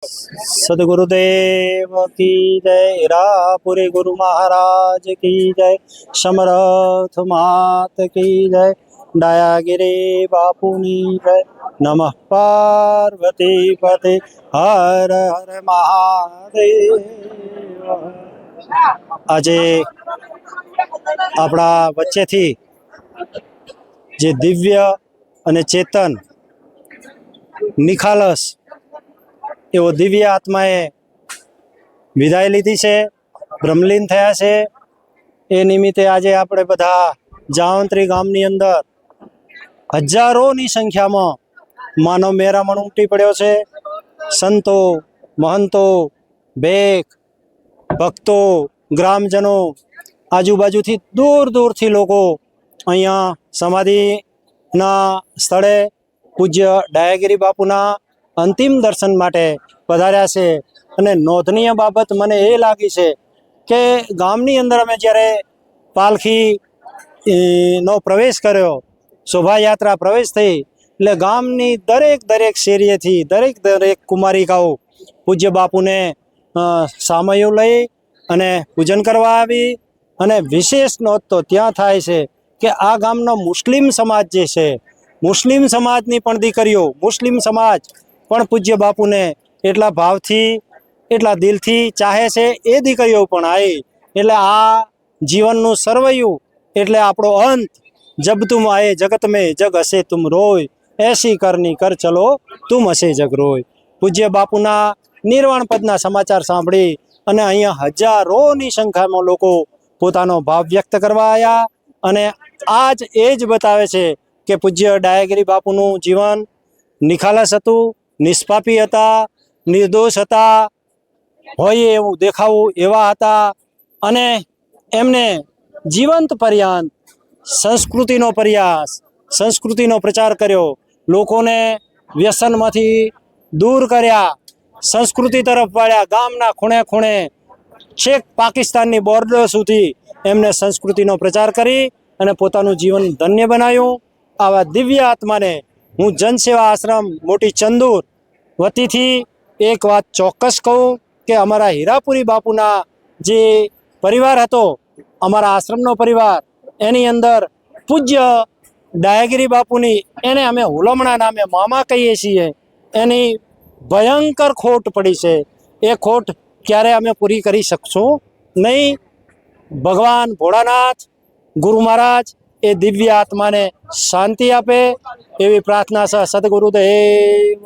सदगुरुदेव की जय। हीरापुरी गुरु महाराज की जय। समर्थ मात की जय। डायागिरी बापूनी जय। नमः पार्वती पते हर हर महादेव। આજે આપણા વચ્ચેથી જે દિવ્ય અને ચેતન નિખાલસ એવો દિવ્ય આત્માએ વિદાય લીધી છે, બ્રહ્મલીન થયા છે। એ નિમિત્તે આજે આપણે બધા જાવંત્રી ગામની અંદર હજારોની સંખ્યામાં માનવ મેરામણ ઉમટી પડ્યો છે। સંતો, મહંતો, ભેખ, ભક્તો, ગ્રામજનો, આજુબાજુથી દૂર દૂરથી લોકો અહીંયા સમાધિના સ્થળે પૂજ્ય ડાયાગીરી બાપુના અંતિમ દર્શન માટે પધાર્યા છે। અને નોંધનીય બાબત મને એ લાગી છે કે ગામની અંદર અમે જ્યારે પાલખી નો પ્રવેશ કર્યો, શોભાયાત્રા પ્રવેશ થઈ, એટલે ગામની દરેક શેરીએથી દરેક કુમારિકાઓ પૂજ્ય બાપુને સામયું લઈ અને પૂજન કરવા આવી। અને વિશેષ નોંધ તો ત્યાં થાય છે કે આ ગામનો મુસ્લિમ સમાજ જે છે, મુસ્લિમ સમાજની પણ દીકરીઓ, મુસ્લિમ સમાજ પણ પૂજ્ય બાપુને એટલા ભાવથી એટલા દિલથી ચાહે છે। એ દીકરીઓ પણ આવી એટલે આ જીવનનું સરવૈયું એટલે આપણો અંત। જબ તુમ આએ જગત મેં જગ હસે તુમ રોય, એસી કરની કર ચલો તુમ હસે જગ રોય। પૂજ્ય બાપુના નિર્વાણ પદના સમાચાર સાંભળી અને અહીંયા હજારોની સંખ્યામાં લોકો પોતાનો ભાવ વ્યક્ત કરવા આવ્યા। અને આજ એ જ બતાવે છે કે પૂજ્ય ડાયાગીરી બાપુનું જીવન નિખાલસ હતું, નિષ્પાપી હતા, નિર્દોષ હતા, હોય એવું દેખાવું એવા હતા। અને એમને જીવંત પર્યંત સંસ્કૃતિનો પ્રયાસ, સંસ્કૃતિનો પ્રચાર કર્યો, લોકોને વ્યસનમાંથી દૂર કર્યા, સંસ્કૃતિ તરફ વાળ્યા। ગામના ખૂણે ખૂણે છેક પાકિસ્તાનની બોર્ડર સુધી એમને સંસ્કૃતિનો પ્રચાર કરી અને પોતાનું જીવન ધન્ય બનાવ્યું। આવા દિવ્ય આત્માને હું જનસેવા આશ્રમ મોટી ચંદુર વતીથી એક વાત ચોક્કસ કહું કે અમારા હીરાપુરી બાપુના જે પરિવાર હતો, અમારા આશ્રમનો પરિવાર, એની અંદર પૂજ્ય ડાયાગીરી બાપુની એને અમે હુલમણા નામે મામા કહીએ છીએ, એની ભયંકર ખોટ પડી છે। એ ખોટ ક્યારે અમે પૂરી કરી શકશું નહીં। ભગવાન ભોળાનાથ, ગુરુ મહારાજ એ દિવ્ય આત્માને શાંતિ આપે એવી પ્રાર્થના છે। સદગુરુદેવ